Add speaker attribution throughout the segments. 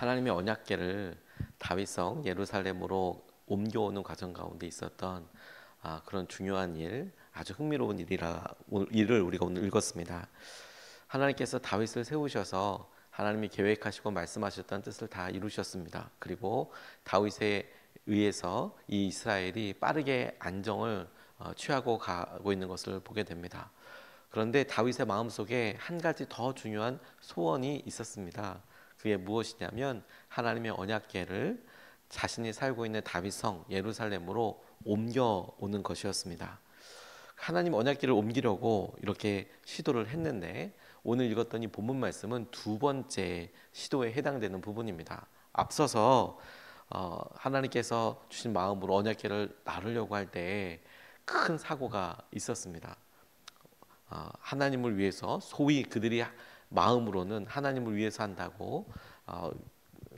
Speaker 1: 하나님의 언약궤를 다윗성 예루살렘으로 옮겨오는 과정 가운데 있었던 그런 중요한 일, 아주 흥미로운 일을 우리가 오늘 읽었습니다. 하나님께서 다윗을 세우셔서 하나님이 계획하시고 말씀하셨던 뜻을 다 이루셨습니다. 그리고 다윗에 의해서 이 이스라엘이 빠르게 안정을 취하고 가고 있는 것을 보게 됩니다. 그런데 다윗의 마음속에 한 가지 더 중요한 소원이 있었습니다. 그게 무엇이냐면 하나님의 언약궤를 자신이 살고 있는 다윗성 예루살렘으로 옮겨오는 것이었습니다. 하나님 언약궤를 옮기려고 이렇게 시도를 했는데 오늘 읽었던 이 본문 말씀은 두 번째 시도에 해당되는 부분입니다. 앞서서 하나님께서 주신 마음으로 언약궤를 나르려고 할 때 큰 사고가 있었습니다. 하나님을 위해서 소위 그들이 마음으로는 하나님을 위해서 한다고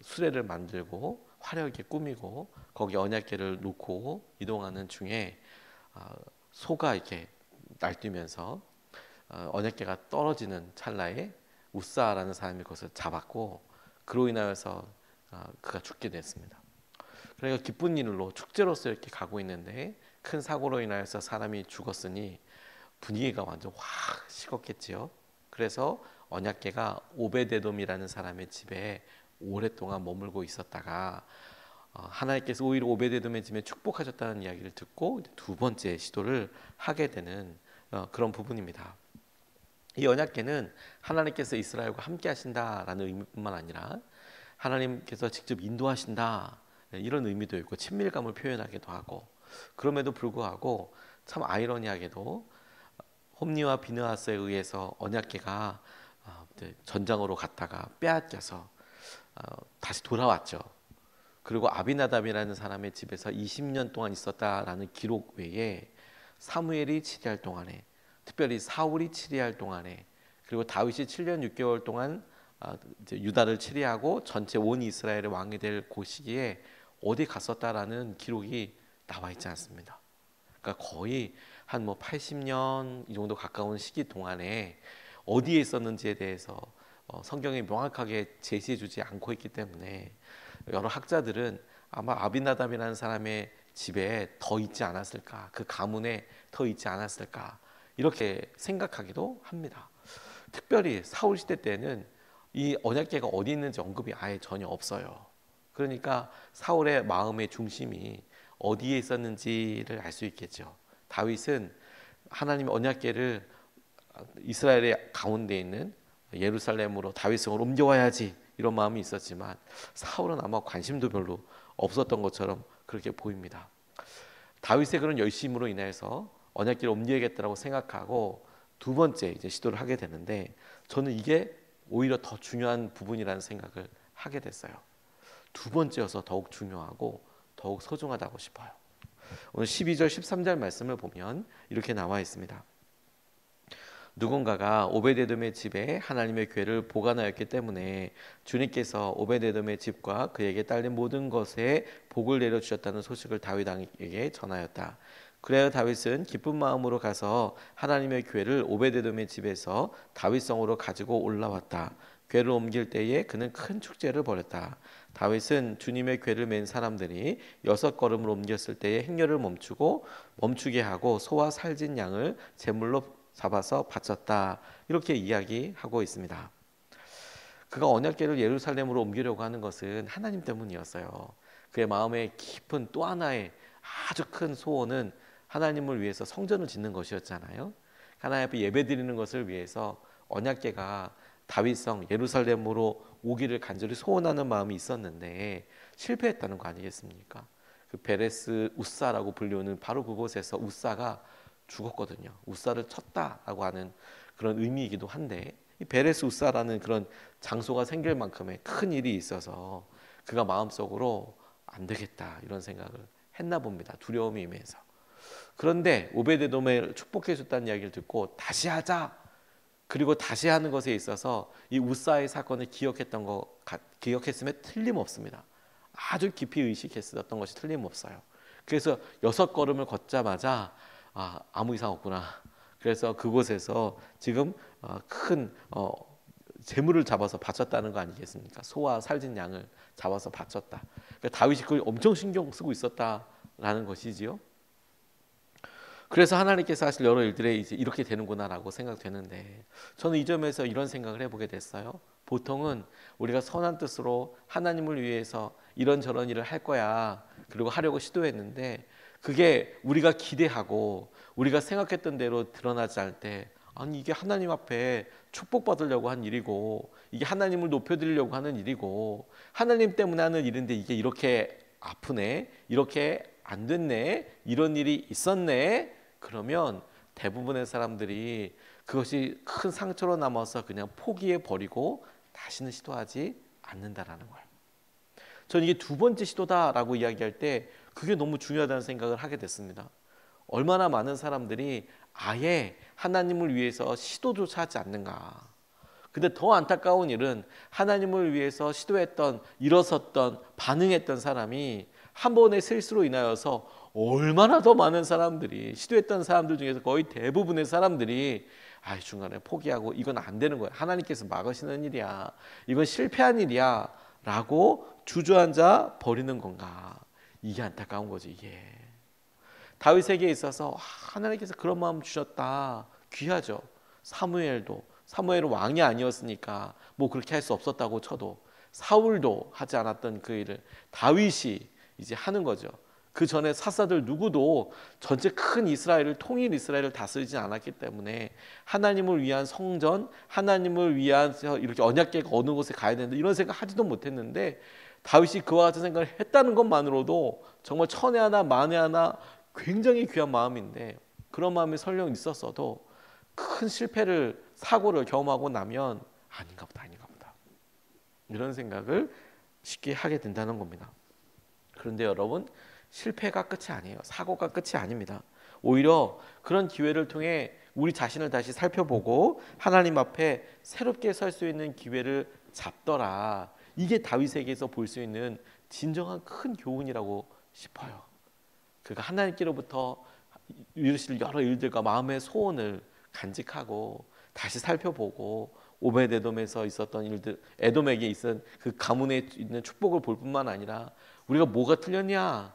Speaker 1: 수레를 만들고 화려하게 꾸미고 거기 언약궤를 놓고 이동하는 중에 소가 이렇게 날뛰면서 언약궤가 떨어지는 찰나에 우사라는 사람이 그것을 잡았고 그로 인하여서 그가 죽게 됐습니다. 그러니까 기쁜 일로 축제로서 이렇게 가고 있는데 큰 사고로 인하여서 사람이 죽었으니 분위기가 완전 확 식었겠지요. 그래서 언약궤가 오베데돔이라는 사람의 집에 오랫동안 머물고 있었다가 하나님께서 오히려 오베데돔의 집에 축복하셨다는 이야기를 듣고 두 번째 시도를 하게 되는 그런 부분입니다. 이 언약궤는 하나님께서 이스라엘과 함께 하신다라는 의미뿐만 아니라 하나님께서 직접 인도하신다 이런 의미도 있고 친밀감을 표현하기도 하고, 그럼에도 불구하고 참 아이러니하게도 홈리와 비느하스에 의해서 언약궤가 전장으로 갔다가 빼앗겨서 다시 돌아왔죠. 그리고 아비나답이라는 사람의 집에서 20년 동안 있었다라는 기록 외에 사무엘이 7할 동안에, 특별히 사울이 7할 동안에, 그리고 다윗이 7년 6개월 동안 유다를 치리하고 전체 온 이스라엘의 왕이 될 그 시기에 어디 갔었다라는 기록이 나와 있지 않습니다. 그러니까 거의 한 80년 이 정도 가까운 시기 동안에 어디에 있었는지에 대해서 성경이 명확하게 제시해주지 않고 있기 때문에 여러 학자들은 아마 아비나답이라는 사람의 집에 더 있지 않았을까, 그 가문에 더 있지 않았을까 이렇게 생각하기도 합니다. 특별히 사울 시대 때는 이 언약궤가 어디 있는지 언급이 아예 전혀 없어요. 그러니까 사울의 마음의 중심이 어디에 있었는지를 알 수 있겠죠. 다윗은 하나님의 언약궤를 이스라엘의 가운데 있는 예루살렘으로 다윗성으로 옮겨와야지 이런 마음이 있었지만 사울은 아마 관심도 별로 없었던 것처럼 그렇게 보입니다. 다윗의 그런 열심으로 인해서 언약궤를 옮겨야겠다고 생각하고 두 번째 이제 시도를 하게 되는데 저는 이게 오히려 더 중요한 부분이라는 생각을 하게 됐어요. 두 번째여서 더욱 중요하고 더욱 소중하다고 싶어요. 오늘 12절 13절 말씀을 보면 이렇게 나와 있습니다. 누군가가 오베데돔의 집에 하나님의 궤를 보관하였기 때문에 주님께서 오베데돔의 집과 그에게 딸린 모든 것에 복을 내려주셨다는 소식을 다윗에게 전하였다. 그래야 다윗은 기쁜 마음으로 가서 하나님의 궤를 오베데돔의 집에서 다윗성으로 가지고 올라왔다. 궤를 옮길 때에 그는 큰 축제를 벌였다. 다윗은 주님의 궤를 맨 사람들이 6걸음을 옮겼을 때에 행렬을 멈추게 하고 소와 살진 양을 제물로 잡아서 바쳤다. 이렇게 이야기하고 있습니다. 그가 언약궤를 예루살렘으로 옮기려고 하는 것은 하나님 때문이었어요. 그의 마음에 깊은 또 하나의 아주 큰 소원은 하나님을 위해서 성전을 짓는 것이었잖아요. 하나님 앞에 예배드리는 것을 위해서 언약궤가 다윗성 예루살렘으로 오기를 간절히 소원하는 마음이 있었는데 실패했다는 거 아니겠습니까? 그 베레스 우사라고 불리우는 바로 그곳에서 우사가 죽었거든요. 우사를 쳤다라고 하는 그런 의미이기도 한데 이 베레스 우사라는 그런 장소가 생길 만큼의 큰 일이 있어서 그가 마음속으로 안 되겠다 이런 생각을 했나 봅니다. 두려움이 임해서. 그런데 오베데돔을 축복해 줬다는 이야기를 듣고 다시 하자. 그리고 다시 하는 것에 있어서 이 우사의 사건을 기억했음에 틀림없습니다. 아주 깊이 의식했었던 것이 틀림없어요. 그래서 6걸음을 걷자마자 아무 이상 없구나. 그래서 그곳에서 지금 큰 재물을 잡아서 바쳤다는 거 아니겠습니까? 소와 살진 양을 잡아서 바쳤다. 그러니까 다윗이 그걸 엄청 신경 쓰고 있었다라는 것이지요. 그래서 하나님께서 하실 여러 일들에 이제 이렇게 되는구나라고 생각되는데, 저는 이 점에서 이런 생각을 해보게 됐어요. 보통은 우리가 선한 뜻으로 하나님을 위해서 이런저런 일을 할 거야, 그리고 하려고 시도했는데 그게 우리가 기대하고 우리가 생각했던 대로 드러나지 않을 때, 아니 이게 하나님 앞에 축복받으려고 한 일이고, 이게 하나님을 높여드리려고 하는 일이고, 하나님 때문에 하는 일인데 이게 이렇게 아프네, 이렇게 안 됐네, 이런 일이 있었네, 그러면 대부분의 사람들이 그것이 큰 상처로 남아서 그냥 포기해 버리고 다시는 시도하지 않는다라는 거예요. 저는 이게 두 번째 시도다라고 이야기할 때 그게 너무 중요하다는 생각을 하게 됐습니다. 얼마나 많은 사람들이 아예 하나님을 위해서 시도조차 하지 않는가. 근데 더 안타까운 일은 하나님을 위해서 시도했던, 일어섰던, 반응했던 사람이 한 번의 실수로 인하여서 얼마나 더 많은 사람들이, 시도했던 사람들 중에서 거의 대부분의 사람들이 중간에 포기하고 이건 안 되는 거야, 하나님께서 막으시는 일이야, 이건 실패한 일이야 라고 주저앉아 버리는 건가. 이게 안타까운 거죠. 이게 다윗에게 있어서 하나님께서 그런 마음 주셨다, 귀하죠. 사무엘은 왕이 아니었으니까 뭐 그렇게 할 수 없었다고 쳐도, 사울도 하지 않았던 그 일을 다윗이 이제 하는 거죠. 그 전에 사사들 누구도 전체 큰 이스라엘을, 통일 이스라엘을 다스리지 않았기 때문에 하나님을 위한 성전, 하나님을 위한 이렇게 언약궤가 어느 곳에 가야 되는데 이런 생각 하지도 못했는데, 다윗이 그와 같은 생각을 했다는 것만으로도 정말 천에 하나 만에 하나 굉장히 귀한 마음인데, 그런 마음이 설령 있었어도 큰 실패를, 사고를 경험하고 나면 아닌가 보다 이런 생각을 쉽게 하게 된다는 겁니다. 그런데 여러분, 실패가 끝이 아니에요. 사고가 끝이 아닙니다. 오히려 그런 기회를 통해 우리 자신을 다시 살펴보고 하나님 앞에 새롭게 설 수 있는 기회를 잡더라. 이게 다윗에게서 볼 수 있는 진정한 큰 교훈이라고 싶어요. 그가 하나님께로부터 이루실 여러 일들과 마음의 소원을 간직하고 다시 살펴보고, 오베데돔에서 있었던 일들, 에돔에게 있었던 그 가문에 있는 축복을 볼 뿐만 아니라, 우리가 뭐가 틀렸냐,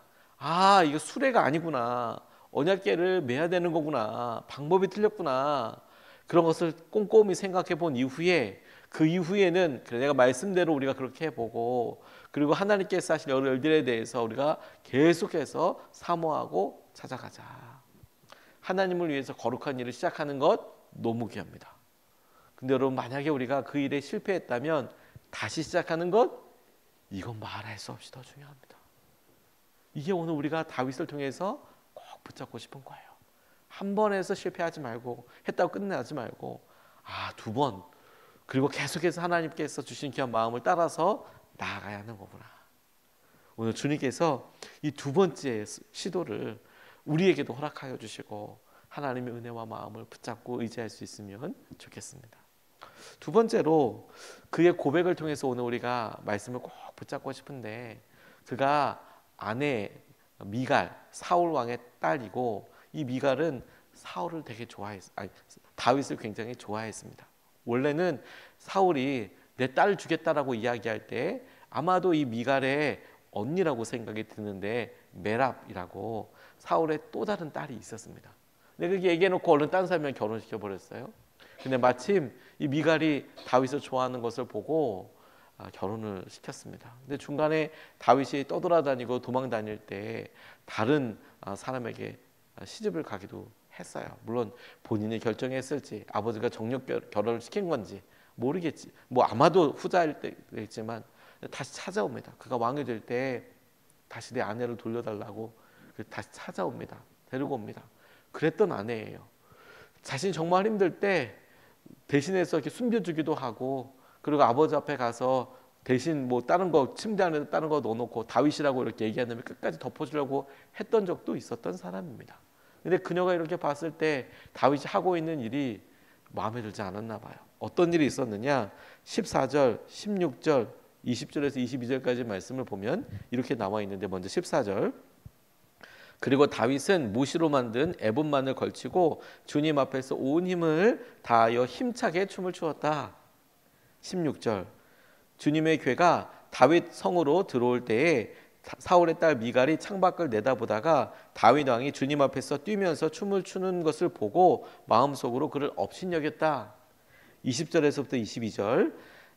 Speaker 1: 이거 수레가 아니구나, 언약궤를 매야 되는 거구나, 방법이 틀렸구나, 그런 것을 꼼꼼히 생각해 본 이후에, 그 이후에는 그래, 내가 말씀대로 우리가 그렇게 해보고, 그리고 하나님께서 하실 여러 일들에 대해서 우리가 계속해서 사모하고 찾아가자. 하나님을 위해서 거룩한 일을 시작하는 것 너무 귀합니다. 근데 여러분, 만약에 우리가 그 일에 실패했다면 다시 시작하는 것, 이건 말할 수 없이 더 중요합니다. 이게 오늘 우리가 다윗을 통해서 꼭 붙잡고 싶은 거예요. 한 번 해서 실패하지 말고, 했다고 끝내지 말고, 두 번, 그리고 계속해서 하나님께서 주신 귀한 마음을 따라서 나아가야 하는 거구나. 오늘 주님께서 이 두 번째 시도를 우리에게도 허락하여 주시고 하나님의 은혜와 마음을 붙잡고 의지할 수 있으면 좋겠습니다. 두 번째로, 그의 고백을 통해서 오늘 우리가 말씀을 꼭 붙잡고 싶은데, 그가 아내 미갈, 사울 왕의 딸이고, 이 미갈은 사울을 되게 다윗을 굉장히 좋아했습니다. 원래는 사울이 내 딸을 주겠다라고 이야기할 때 아마도 이 미갈의 언니라고 생각이 드는데, 메랍이라고 사울의 또 다른 딸이 있었습니다. 근데 그렇게 얘기해놓고 얼른 딴 사람이랑 결혼시켜 버렸어요. 근데 마침 이 미갈이 다윗을 좋아하는 것을 보고 결혼을 시켰습니다. 근데 중간에 다윗이 떠돌아다니고 도망 다닐 때 다른 사람에게 시집을 가기도 했어요. 물론 본인이 결정했을지, 아버지가 정력 결혼을 시킨 건지 모르겠지. 뭐 아마도 후자일 때겠지만 다시 찾아옵니다. 그가 왕이 될 때 다시 내 아내를 돌려달라고 다시 찾아옵니다. 데리고 옵니다. 그랬던 아내예요. 자신이 정말 힘들 때 대신해서 이렇게 숨겨주기도 하고, 그리고 아버지 앞에 가서 대신 뭐 다른 거, 침대 안에 다른 거 넣어놓고 다윗이라고 이렇게 얘기한 다음에 끝까지 덮어주려고 했던 적도 있었던 사람입니다. 근데 그녀가 이렇게 봤을 때 다윗이 하고 있는 일이 마음에 들지 않았나 봐요. 어떤 일이 있었느냐, 14절, 16절, 20절에서 22절까지 말씀을 보면 이렇게 나와 있는데, 먼저 14절. 그리고 다윗은 무시로 만든 에봇만을 걸치고 주님 앞에서 온 힘을 다하여 힘차게 춤을 추었다. 16절 주님의 괴가 다윗 성으로 들어올 때에 사울의 딸 미갈이 창밖을 내다보다가 다윗 왕이 주님 앞에서 뛰면서 춤을 추는 것을 보고 마음속으로 그를 업신여겼다. 20절에서부터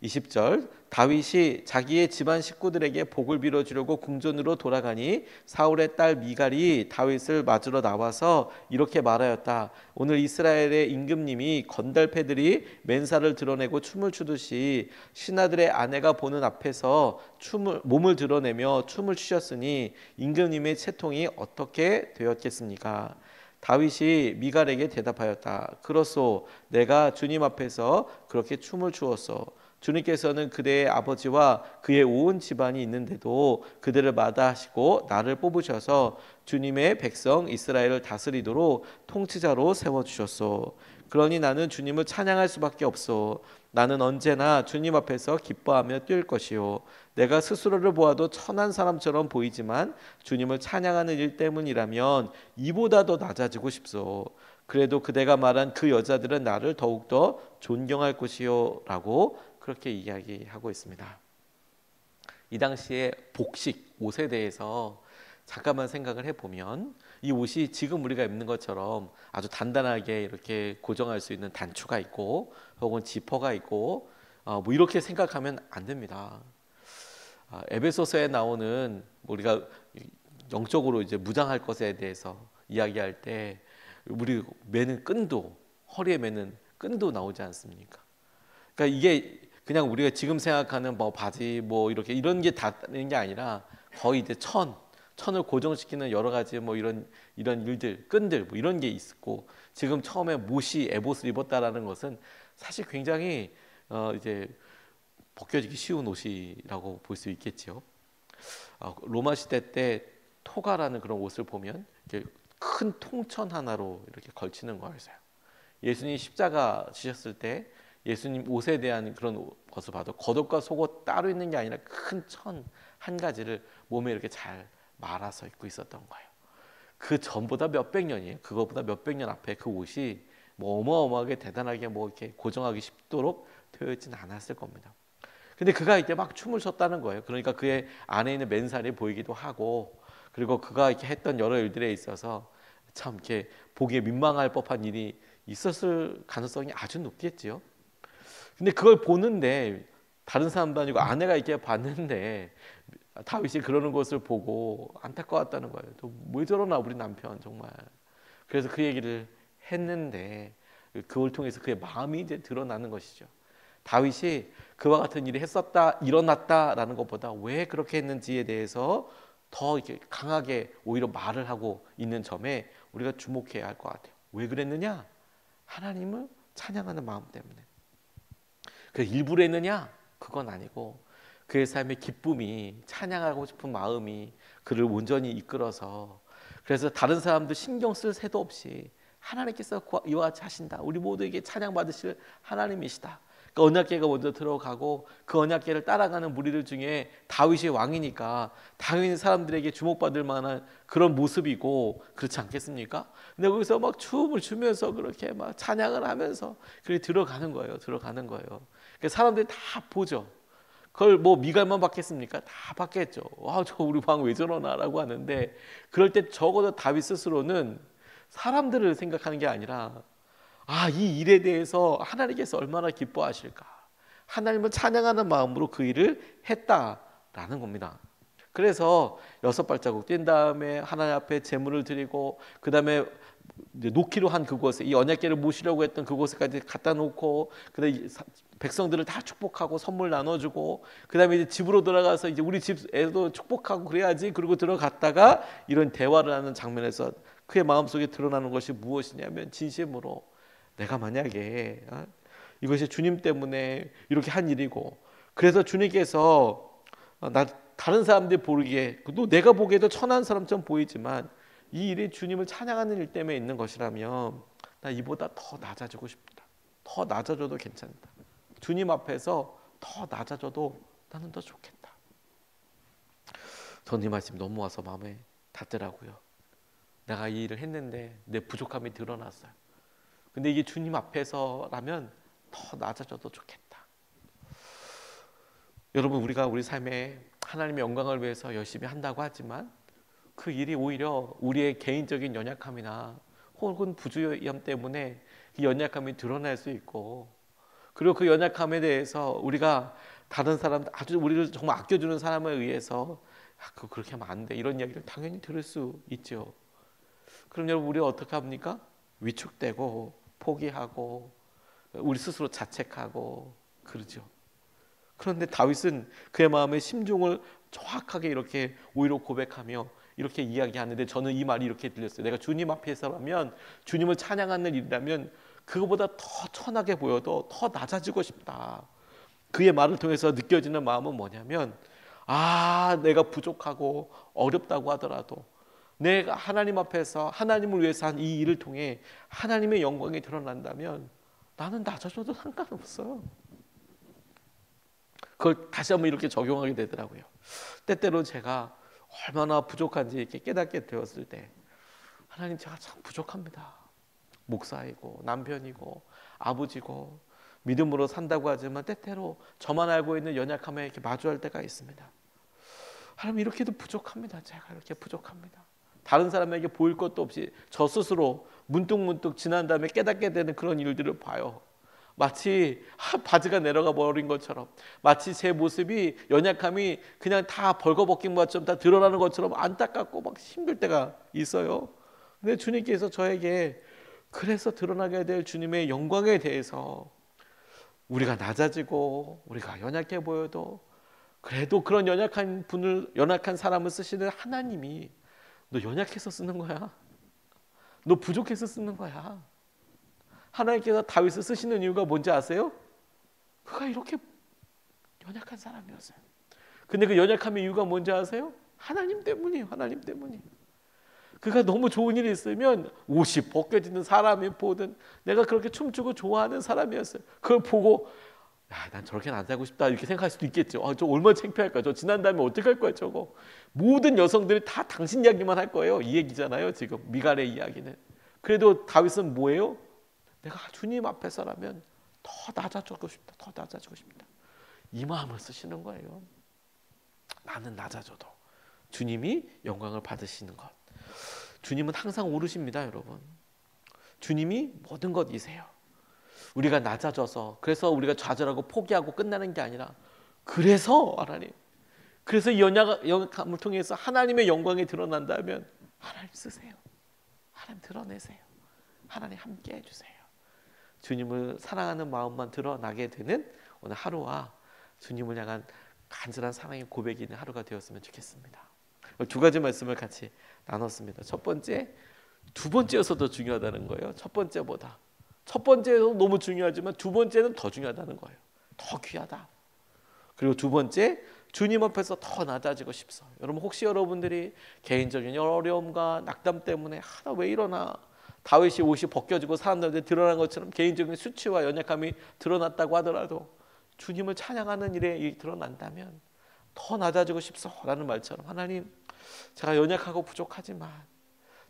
Speaker 1: 20절 다윗이 자기의 집안 식구들에게 복을 빌어주려고 궁전으로 돌아가니 사울의 딸 미갈이 다윗을 맞으러 나와서 이렇게 말하였다. 오늘 이스라엘의 임금님이 건달패들이 맨살을 드러내고 춤을 추듯이 신하들의 아내가 보는 앞에서 몸을 드러내며 춤을 추셨으니 임금님의 채통이 어떻게 되었겠습니까? 다윗이 미갈에게 대답하였다. 그렇소, 내가 주님 앞에서 그렇게 춤을 추었소. 주님께서는 그대의 아버지와 그의 온 집안이 있는데도 그들을 마다하시고 나를 뽑으셔서 주님의 백성 이스라엘을 다스리도록 통치자로 세워주셨소. 그러니 나는 주님을 찬양할 수밖에 없소. 나는 언제나 주님 앞에서 기뻐하며 뛸 것이요. 내가 스스로를 보아도 천한 사람처럼 보이지만 주님을 찬양하는 일 때문이라면 이보다 더 낮아지고 싶소. 그래도 그대가 말한 그 여자들은 나를 더욱더 존경할 것이요 라고 그렇게 이야기하고 있습니다. 이 당시에 복식 옷에 대해서 잠깐만 생각을 해보면 이 옷이 지금 우리가 입는 것처럼 아주 단단하게 이렇게 고정할 수 있는 단추가 있고 혹은 지퍼가 있고 뭐 이렇게 생각하면 안 됩니다. 에베소서에 나오는 우리가 영적으로 이제 무장할 것에 대해서 이야기할 때 우리 매는 끈도 허리에 매는 끈도 나오지 않습니까? 그러니까 이게 그냥 우리가 지금 생각하는 뭐 바지 뭐 이렇게 이런 게 다 있는 게 아니라 거의 이제 천을 고정시키는 여러 가지 뭐 이런 일들 끈들 뭐 이런 게 있고 지금 처음에 못이 에봇을 입었다라는 것은 사실 굉장히 이제 벗겨지기 쉬운 옷이라고 볼 수 있겠죠. 로마 시대 때 토가라는 그런 옷을 보면 이렇게 큰 통천 하나로 이렇게 걸치는 거였어요. 예수님 십자가 지셨을 때 예수님 옷에 대한 그런 것을 봐도 겉옷과 속옷 따로 있는 게 아니라 큰 천 한 가지를 몸에 이렇게 잘 말아서 입고 있었던 거예요. 그 전보다 몇백 년이에요. 그거보다 몇백 년 앞에 그 옷이 뭐 어마어마하게 대단하게 뭐 이렇게 고정하기 쉽도록 되어 있지는 않았을 겁니다. 근데 그가 이제 막 춤을 췄다는 거예요. 그러니까 그의 안에 있는 맨살이 보이기도 하고 그리고 그가 이렇게 했던 여러 일들에 있어서 참 이렇게 보기에 민망할 법한 일이 있었을 가능성이 아주 높겠지요. 근데 그걸 보는데 다른 사람도 아니고 아내가 이렇게 봤는데 다윗이 그러는 것을 보고 안타까웠다는 거예요. 또 왜 저러나 우리 남편 정말. 그래서 그 얘기를 했는데 그걸 통해서 그의 마음이 이제 드러나는 것이죠. 다윗이 그와 같은 일이 일어났다라는 것보다 왜 그렇게 했는지에 대해서 더 이렇게 강하게 오히려 말을 하고 있는 점에 우리가 주목해야 할 것 같아요. 왜 그랬느냐? 하나님을 찬양하는 마음 때문에. 그 일부러 했느냐? 그건 아니고 그의 삶의 기쁨이 찬양하고 싶은 마음이 그를 온전히 이끌어서 그래서 다른 사람들 신경 쓸 새도 없이 하나님께서 이와 같이 하신다. 우리 모두에게 찬양 받으실 하나님이시다. 그 언약궤가 먼저 들어가고 그 언약궤를 따라가는 무리들 중에 다윗이 왕이니까 당연히 사람들에게 주목받을 만한 그런 모습이고 그렇지 않겠습니까? 근데 거기서 막 춤을 추면서 그렇게 막 찬양을 하면서 그렇게 들어가는 거예요. 그러니까 사람들이 다 보죠. 그걸 뭐 미갈만 받겠습니까? 다 받겠죠. 저 우리 왕 왜 저러나라고 하는데 그럴 때 적어도 다윗 스스로는 사람들을 생각하는 게 아니라 이 일에 대해서 하나님께서 얼마나 기뻐하실까. 하나님을 찬양하는 마음으로 그 일을 했다라는 겁니다. 그래서 6발자국 뛴 다음에 하나님 앞에 제물을 드리고 그 다음에 놓기로 한 그곳에 이 언약궤를 모시려고 했던 그곳에까지 갖다 놓고 그다음에 백성들을 다 축복하고 선물 나눠주고 그다음에 이제 집으로 돌아가서 이제 우리 집 애도 축복하고 그래야지. 그리고 들어갔다가 이런 대화를 하는 장면에서 그의 마음속에 드러나는 것이 무엇이냐면 진심으로 내가 만약에 이것이 주님 때문에 이렇게 한 일이고 그래서 주님께서 나 다른 사람들이 보기에 또 내가 보기에도 천한 사람처럼 보이지만 이 일이 주님을 찬양하는 일 때문에 있는 것이라면 나 이보다 더 낮아지고 싶다. 더 낮아져도 괜찮다. 주님 앞에서 더 낮아져도 나는 더 좋겠다. 저는 이 말씀 너무 와서 마음에 닿더라고요. 내가 이 일을 했는데 내 부족함이 드러났어요. 근데 이게 주님 앞에서라면 더 낮아져도 좋겠다. 여러분, 우리가 우리 삶에 하나님의 영광을 위해서 열심히 한다고 하지만 그 일이 오히려 우리의 개인적인 연약함이나 혹은 부주의함 때문에 이 연약함이 드러날 수 있고, 그리고 그 연약함에 대해서 우리가 다른 사람, 아주 우리를 정말 아껴주는 사람에 의해서 그거 그렇게 하면 안 돼, 이런 이야기를 당연히 들을 수 있죠. 그럼 여러분, 우리가 어떻게 합니까? 위축되고 포기하고 우리 스스로 자책하고 그러죠. 그런데 다윗은 그의 마음의 심중을 정확하게 이렇게 오히려 고백하며 이렇게 이야기하는데, 저는 이 말이 이렇게 들렸어요. 내가 주님 앞에서라면, 주님을 찬양하는 일이라면 그거보다 더 천하게 보여도 더 낮아지고 싶다. 그의 말을 통해서 느껴지는 마음은 뭐냐면, 내가 부족하고 어렵다고 하더라도 내가 하나님 앞에서 하나님을 위해서 한 이 일을 통해 하나님의 영광이 드러난다면 나는 낮아져도 상관없어요. 그걸 다시 한번 이렇게 적용하게 되더라고요. 때때로 제가 얼마나 부족한지 이렇게 깨닫게 되었을 때, 하나님, 제가 참 부족합니다. 목사이고 남편이고 아버지고 믿음으로 산다고 하지만 때때로 저만 알고 있는 연약함에 이렇게 마주할 때가 있습니다. 하나님, 이렇게도 부족합니다. 제가 이렇게 부족합니다. 다른 사람에게 보일 것도 없이 저 스스로 문득문득 지난 다음에 깨닫게 되는 그런 일들을 봐요. 마치 바지가 내려가 버린 것처럼, 마치 제 모습이, 연약함이 그냥 다 벌거벗긴 것처럼 다 드러나는 것처럼 안타깝고 막 힘들 때가 있어요. 근데 주님께서 저에게 그래서 드러나게 될 주님의 영광에 대해서, 우리가 낮아지고 우리가 연약해 보여도 그래도 그런 연약한 분을, 연약한 사람을 쓰시는 하나님이 너 연약해서 쓰는 거야, 너 부족해서 쓰는 거야. 하나님께서 다윗을 쓰시는 이유가 뭔지 아세요? 그가 이렇게 연약한 사람이었어요. 근데 그 연약함의 이유가 뭔지 아세요? 하나님 때문이에요. 하나님 때문이에요. 그가 너무 좋은 일이 있으면 옷이 벗겨지는 사람이 보든, 내가 그렇게 춤추고 좋아하는 사람이었어요. 그걸 보고 난 저렇게는 안 살고 싶다 이렇게 생각할 수도 있겠죠. 저 얼마나 창피할까, 저 지난 다음에 어떻게 할 거야 저거. 모든 여성들이 다 당신 이야기만 할 거예요. 이 얘기잖아요 지금 미갈의 이야기는. 그래도 다윗은 뭐예요? 내가 주님 앞에서라면 더 낮아지고 싶다, 더 낮아지고 싶다, 이 마음을 쓰시는 거예요. 나는 낮아져도 주님이 영광을 받으시는 것. 주님은 항상 오르십니다, 여러분. 주님이 모든 것이세요. 우리가 낮아져서, 그래서 우리가 좌절하고 포기하고 끝나는 게 아니라, 그래서 하나님, 그래서 이 연약함을 통해서 하나님의 영광이 드러난다면 하나님 쓰세요. 하나님 드러내세요. 하나님 함께 해주세요. 주님을 사랑하는 마음만 드러나게 되는 오늘 하루와 주님을 향한 간절한 사랑의 고백이 있는 하루가 되었으면 좋겠습니다. 두 가지 말씀을 같이 나눴습니다. 첫 번째, 두 번째여서도 중요하다는 거예요. 첫 번째보다. 첫 번째도 너무 중요하지만 두 번째는 더 중요하다는 거예요. 더 귀하다. 그리고 두 번째, 주님 앞에서 더 낮아지고 싶어. 여러분, 혹시 여러분들이 개인적인 어려움과 낙담 때문에 나 왜 이러나, 다윗이 옷이 벗겨지고 사람들한테 드러난 것처럼 개인적인 수치와 연약함이 드러났다고 하더라도 주님을 찬양하는 일에 드러난다면 더 낮아지고 싶소라는 말처럼, 하나님, 제가 연약하고 부족하지만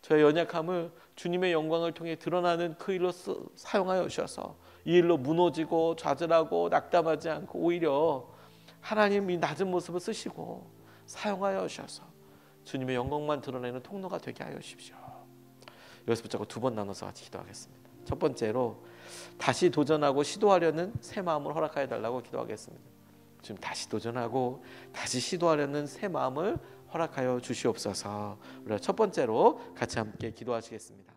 Speaker 1: 저의 연약함을 주님의 영광을 통해 드러나는 그 일로 사용하여 주셔서 이 일로 무너지고 좌절하고 낙담하지 않고 오히려 하나님이 낮은 모습을 쓰시고 사용하여 주셔서 주님의 영광만 드러내는 통로가 되게 하여 주십시오. 여기서 붙잡고 두 번 나눠서 같이 기도하겠습니다. 첫 번째로, 다시 도전하고 시도하려는 새 마음을 허락하여 달라고 기도하겠습니다. 지금 다시 도전하고 다시 시도하려는 새 마음을 허락하여 주시옵소서. 우리가 첫 번째로 같이 함께 기도하시겠습니다.